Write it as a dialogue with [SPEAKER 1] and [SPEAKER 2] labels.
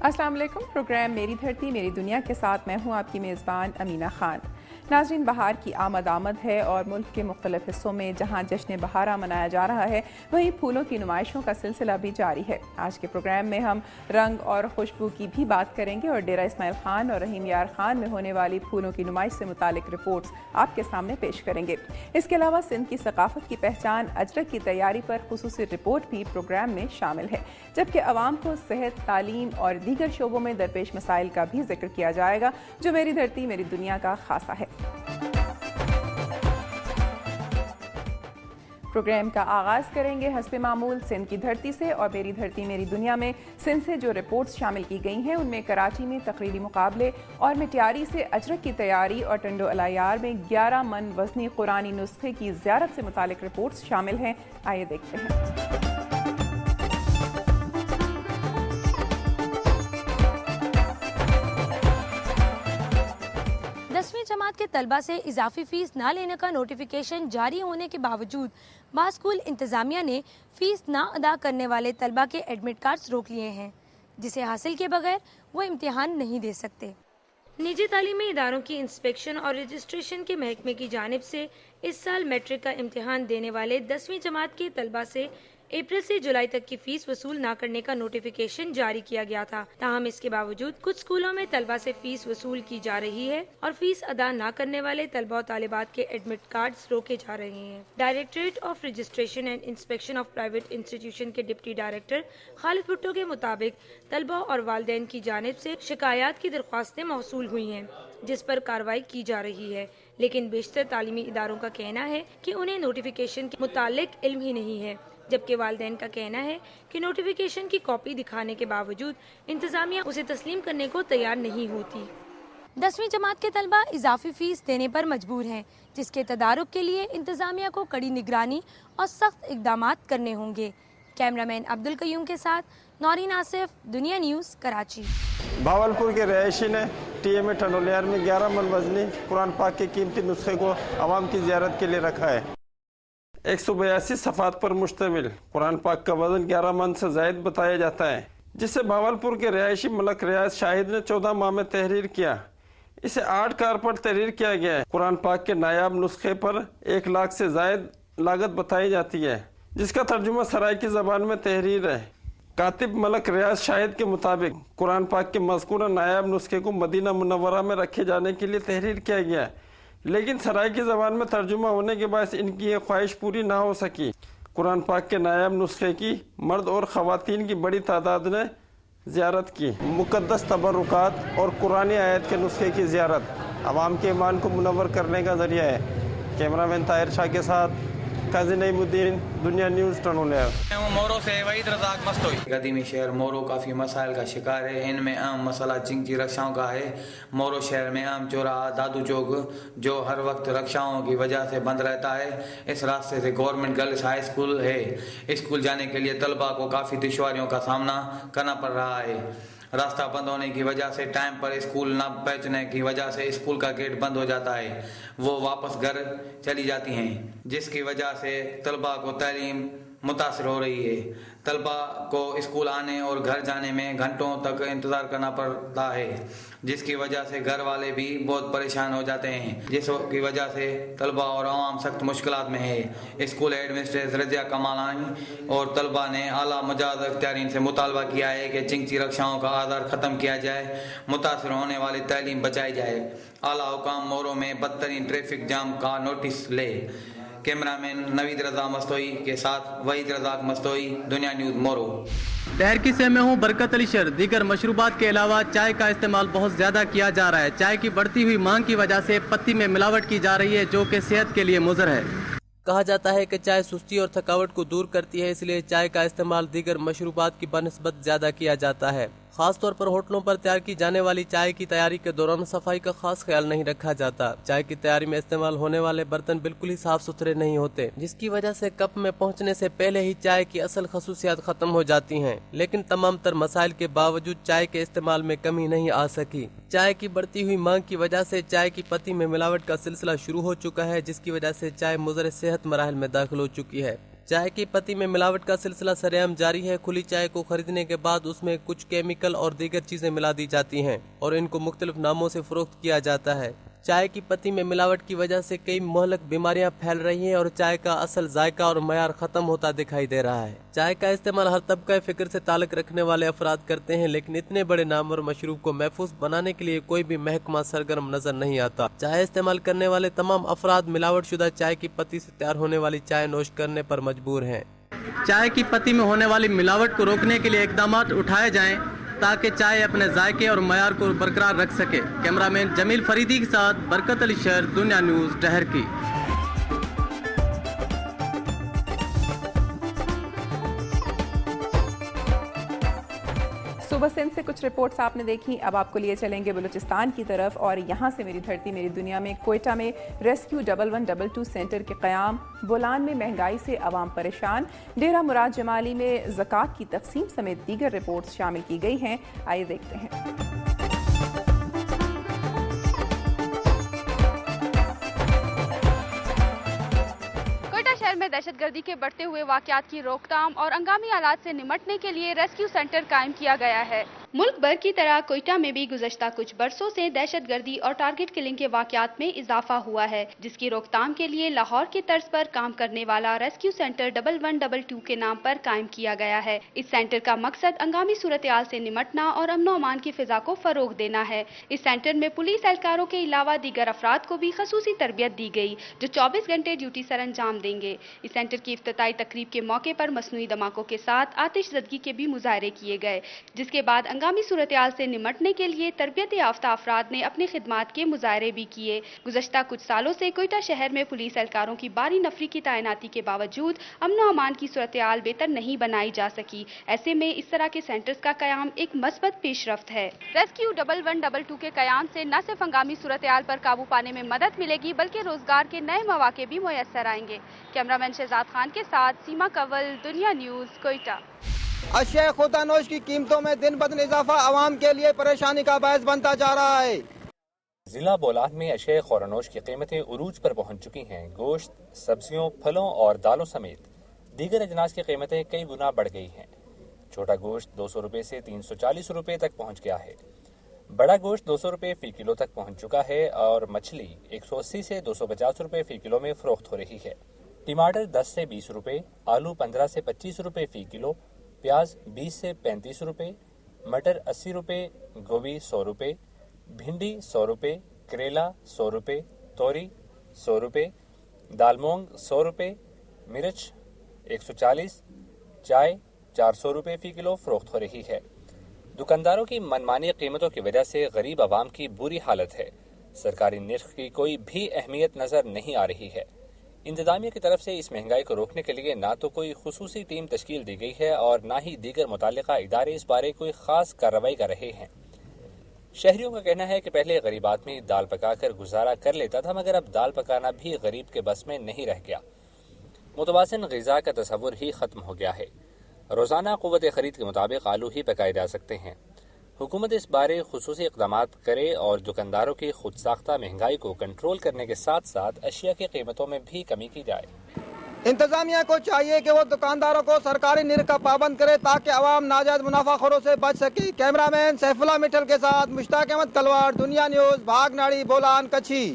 [SPEAKER 1] अस्सलाम वालेकुम। प्रोग्राम मेरी धरती मेरी दुनिया के साथ मैं हूँ आपकी मेज़बान अमीना खान। नाज़रीन, बहार की आमद है और मुल्क के मुख्तलिफ हिस्सों में जहाँ जश्न बहारा मनाया जा रहा है, वहीं फूलों की नुमाइशों का सिलसिला भी जारी है। आज के प्रोग्राम में हम रंग और खुशबू की भी बात करेंगे और डेरा इस्माइल खान और रहीम यार खान में होने वाली फूलों की नुमाइश से मुतालिक रिपोर्ट्स आपके सामने पेश करेंगे। इसके अलावा सिंध की सकाफत की पहचान अजरक की तैयारी पर खुसूसी रिपोर्ट भी प्रोग्राम में शामिल है, जबकि अवाम को सेहत, तालीम और दीगर शोबों में दरपेश मसाइल का भी जिक्र किया जाएगा, जो मेरी धरती मेरी दुनिया का खासा है। प्रोग्राम का आगाज़ करेंगे हस्बे मामूल सिंध की धरती से, और मेरी धरती मेरी दुनिया में सिंध से जो रिपोर्ट्स शामिल की गई हैं उनमें कराची में तकरीरी मुकाबले और मिट्यारी से अजरक की तैयारी और टंडो अलायार में 11 मन वज़नी कुरानी नुस्खे की ज़ियारत से मुतालिक रिपोर्ट्स शामिल हैं। आइए देखते हैं।
[SPEAKER 2] 10वीं जमात के तलबा से इजाफी फीस ना लेने का नोटिफिकेशन जारी होने के बावजूद बाज़ स्कूल इंतज़ामिया ने फीस ना अदा करने वाले तलबा के एडमिट कार्ड्स रोक लिए हैं, जिसे हासिल किए बगैर वो इम्तिहान नहीं दे सकते। निजी तालीमी इदारों की इंस्पेक्शन और रजिस्ट्रेशन के महकमे की जानिब से इस साल मैट्रिक का इम्तिहान देने वाले 10वीं जमात के तलबा से अप्रैल से जुलाई तक की फीस वसूल न करने का नोटिफिकेशन जारी किया गया था। ताहम इसके बावजूद कुछ स्कूलों में तलबा से फीस वसूल की जा रही है और फीस अदा न करने वाले तलबा और तालिबात के एडमिट कार्ड्स रोके जा रहे हैं। Directorate of registration and inspection of private institution के डिप्टी डायरेक्टर खालिद भुट्टो के मुताबिक तलबा और वालिदैन की जानिब से शिकायत की दरख्वास्तें मौसूल हुई हैं, जिस पर कार्रवाई की जा रही है, लेकिन बेशतर तालीमी इदारों का कहना है कि उन्हें नोटिफिकेशन के मुतालिक इल्म ही नहीं है, जबकि वालिदैन का कहना है कि नोटिफिकेशन की कॉपी दिखाने के बावजूद इंतजामिया उसे तस्लीम करने को तैयार नहीं होती। 10वीं जमात के तलबा इजाफी फीस देने पर मजबूर हैं, जिसके तदारुक के लिए इंतजामिया को कड़ी निगरानी और सख्त इकदाम करने होंगे। कैमरामैन अब्दुल कयूम के साथ नौरीन आसिफ, दुनिया न्यूज़, कराची।
[SPEAKER 3] भावलपुर के रहायशी ने TMA टंडोलियार में 11 मन वजनी कुरान पाक के कीमती नुस्खे को आवाम की ज़ियारत के लिए रखा है। 182 सफ़ात पर मुश्तमिल कुरान पाक का वजन 11 मन से ज़ायद बताया जाता है, जिसे भावलपुर के रहायशी मलक रियाज शाहिद ने 14 माह में तहरीर किया। इसे 8 कार पर तहरीर किया गया है। कुरान पाक के नायाब नुस्खे पर 1 लाख से ज़ायद लागत बताई जाती है, जिसका तर्जुमा सराइकी ज़बान में तहरीर है। कातिब मलक रियाज शाहिद के मुताबिक कुरान पाक के मज़कूरा नायाब नुस्खे को मदीना मुनव्वरा में रखे जाने के लिए तहरीर किया गया, लेकिन सराइकी ज़बान में तर्जुमा होने के बाद इनकी ये ख्वाहिश पूरी ना हो सकी। कुरान पाक के नायाब नुस्खे की मर्द और ख़वातीन की बड़ी तादाद ने ज़ियारत की। मुक़द्दस तबरुकात और कुरानी आयत के नुस्खे की ज़ियारत आवाम के ईमान को मुनव्वर करने का ज़रिया है। कैमरामैन ताहिर शाह के साथ काजी नईमुद्दीन, दुनिया न्यूज़, टंडोलियार।
[SPEAKER 4] मोरो से वहीद रज़ाक मस्तोई। कदीमी शहर मोरो काफ़ी मसाइल का शिकार है। इनमें आम मसला चिंची रक्षाओं का है। मोरो शहर में आम चौराहा दादू चौक जो हर वक्त रक्षाओं की वजह से बंद रहता है। इस रास्ते से गवर्नमेंट गर्ल्स हाई स्कूल है। स्कूल जाने के लिए तलबा को काफ़ी दुश्वारियों का सामना करना पड़ रहा है। रास्ता बंद होने की वजह से टाइम पर स्कूल न पहुंचने की वजह से स्कूल का गेट बंद हो जाता है। वो वापस घर चली जाती हैं, जिसकी वजह से तलबा को तालीम मुतासर हो रही है। तलबा को स्कूल आने और घर जाने में घंटों तक इंतज़ार करना पड़ता है, जिसकी वजह से घर वाले भी बहुत परेशान हो जाते हैं, जिसकी वजह से तलबा और आवाम सख्त मुश्किलात में है। स्कूल एडमिनिस्ट्रेटर रज़िया कमालानी और तलबा ने आला मुजाद अख्तियारीन से मुतालबा किया है कि चिंची रक्षाओं का आधार ख़त्म किया जाए, मुतासर होने वाली तालीम बचाई जाए। आला हुकाम मोरो में बदतरीन ट्रैफिक जाम का नोटिस ले। कैमरामैन नवीद रजा मस्तोई के साथ वहीद रज़ाक मस्तोई, दुनिया न्यूज़, मोरो।
[SPEAKER 5] तहरकी से मैं हूँ बरकत अली शर। दीगर मशरूबात के अलावा चाय का इस्तेमाल बहुत ज़्यादा किया जा रहा है। चाय की बढ़ती हुई मांग की वजह से पत्ती में मिलावट की जा रही है, जो कि सेहत के लिए मुज़र है। कहा जाता है कि चाय सुस्ती और थकावट को दूर करती है, इसलिए चाय का इस्तेमाल दीगर मशरूबात की बनिस्बत ज़्यादा किया जाता है। खास तौर पर होटलों पर तैयार की जाने वाली चाय की तैयारी के दौरान सफाई का खास ख्याल नहीं रखा जाता। चाय की तैयारी में इस्तेमाल होने वाले बर्तन बिल्कुल ही साफ सुथरे नहीं होते, जिसकी वजह से कप में पहुंचने से पहले ही चाय की असल खसूसियात खत्म हो जाती हैं। लेकिन तमाम तर मसाइल के बावजूद चाय के इस्तेमाल में कमी नहीं आ सकी। चाय की बढ़ती हुई मांग की वजह से चाय की पत्ती में मिलावट का सिलसिला शुरू हो चुका है, जिसकी वजह से चाय मुज़र सेहत मराहल में दाखिल हो चुकी है। चाय की पत्ती में मिलावट का सिलसिला सरेआम जारी है। खुली चाय को खरीदने के बाद उसमें कुछ केमिकल और दीगर चीजें मिला दी जाती हैं और इनको मुख्तलिफ नामों से फरोख्त किया जाता है। चाय की पत्ती में मिलावट की वजह से कई मुहलक बीमारियां फैल रही हैं और चाय का असल जायका और मयार खत्म होता दिखाई दे रहा है। चाय का इस्तेमाल हर तबका फिक्र से ताल्लुक रखने वाले अफराद करते हैं, लेकिन इतने बड़े नाम और मशरूब को महफूज बनाने के लिए कोई भी महकमा सरगर्म नजर नहीं आता। चाय इस्तेमाल करने वाले तमाम अफराद मिलावट शुदा चाय की पत्ती से तैयार होने वाली चाय नोश करने पर मजबूर हैं। चाय की पत्ती में होने वाली मिलावट को रोकने के लिए इकदाम उठाए जाएं ताकि चाय अपने जायके और मयार को बरकरार रख सके। कैमरामैन जमील फरीदी के साथ बरकत अली शेर, दुनिया न्यूज़, डहर की।
[SPEAKER 1] सुबह सिंध से कुछ रिपोर्ट्स आपने देखी। अब आपको लिए चलेंगे बलूचिस्तान की तरफ और यहाँ से मेरी धरती मेरी दुनिया में कोयटा में रेस्क्यू 1112 सेंटर के क़याम, बोलान में महंगाई से अवाम परेशान, डेरा मुराद जमाली में ज़कात की तकसीम समेत दीगर रिपोर्ट्स शामिल की गई हैं। आइए देखते हैं।
[SPEAKER 6] शहर में दहशतगर्दी के बढ़ते हुए वाकयात की रोकथाम और हंगामी हालात से निमटने के लिए रेस्क्यू सेंटर कायम किया गया है। मुल्क भर की तरह कोयटा में भी गुज़श्ता कुछ बरसों से दहशतगर्दी और टारगेट किलिंग के वाकयात में इजाफा हुआ है, जिसकी रोकथाम के लिए लाहौर की तर्ज पर काम करने वाला रेस्क्यू सेंटर 1112 के नाम पर कायम किया गया है। इस सेंटर का मकसद हंगामी सूरत हाल से निमटना और अमन व अमान की फिजा को फरोग देना है। इस सेंटर में पुलिस एहलकारों के अलावा दीगर अफराद को भी खसूसी तरबियत दी गई, जो 24 घंटे ड्यूटी सर अंजाम देंगे। इस सेंटर की इफ्तिताई तकरीब के मौके पर मसनूई धमाकों के साथ आतिशज़दगी के भी मुजाहरे किए गए, जिसके बाद हंगामी सूरत हाल से निमटने के लिए तरबियत याफ्ता अफराद ने अपनी खिदमात के मुजाहरे भी किए। गुज़श्ता कुछ सालों से कोयटा शहर में पुलिस एहलकारों की बारी नफरी की तैनाती के बावजूद अमन व अमान की सूरत हाल बेहतर नहीं बनाई जा सकी। ऐसे में इस तरह के सेंटर्स का कयाम एक मस्बत पेशरफ्त है। रेस्क्यू 1112 के कयाम से न सिर्फ हंगामी सूरत हाल पर काबू पाने में मदद मिलेगी, बल्कि रोजगार के नए मौके भी मुयस्सर आएंगे। कैमरामैन शहजाद खान के साथ सीमा कंवल, दुनिया न्यूज़, कोयटा।
[SPEAKER 7] अशिया खुर्दानोश की कीमतों में दिन ब दिन इजाफा आवाम के लिए परेशानी का बायस बनता जा रहा है।
[SPEAKER 8] जिला बोलान में अशिया खुर्दानोश की कीमतें उरूज पर पहुंच चुकी हैं। गोश्त, सब्जियों, फलों और दालों समेत दीगर अजनास की कीमतें कई गुना बढ़ गई हैं। छोटा गोश्त 200 रुपये से 340 रुपये तक पहुंच गया है। बड़ा गोश्त 200 रुपये फी किलो तक पहुंच चुका है और मछली 180 से 250 रुपये फी किलो में फरोख्त हो रही है। टमाटर 10 से 20 रुपये, आलू 15 से 25 रुपये फी किलो, प्याज 20 से 35 रुपये, मटर 80 रुपये, गोभी 100 रुपये, भिंडी 100 रुपये, करेला 100 रुपये, तोरी 100 रुपये, दाल मूंग 100 रुपये, मिर्च 140, चाय 400 रुपये फी किलो फरोख्त हो रही है। दुकानदारों की मनमानी कीमतों की वजह से गरीब आवाम की बुरी हालत है। सरकारी निर्ख की कोई भी अहमियत नजर नहीं आ रही है। इंतजामिया की तरफ से इस महंगाई को रोकने के लिए ना तो कोई खुसूसी टीम तश्कील दी गई है और ना ही दीगर मुतालिका इदारे इस बारे कोई खास कार्रवाई कर रहे हैं। शहरियों का कहना है कि पहले गरीब आदमी दाल पकाकर गुजारा कर लेता था, मगर अब दाल पकाना भी गरीब के बस में नहीं रह गया। मुतवाज़िन ग़िज़ा का तस्वुर ही खत्म हो गया है। रोजाना क़ुव्वत खरीद के मुताबिक आलू ही पकाए जा सकते हैं। हुकूमत इस बारे खुसूसी इक़दामात करे और दुकानदारों की खुद साख्ता महंगाई को कंट्रोल करने के साथ साथ अशिया की कीमतों में भी कमी की जाए।
[SPEAKER 7] इंतजामिया को चाहिए कि वो दुकानदारों को सरकारी निर्ख का पाबंद करे ताकि आवाम नाजायज मुनाफाखोरों से बच सके। कैमरामैन सैफुल्लाह मिठल के साथ मुश्ताक अहमद कलवार, दुनिया न्यूज़, भागनाड़ी, बोलान, कच्छी।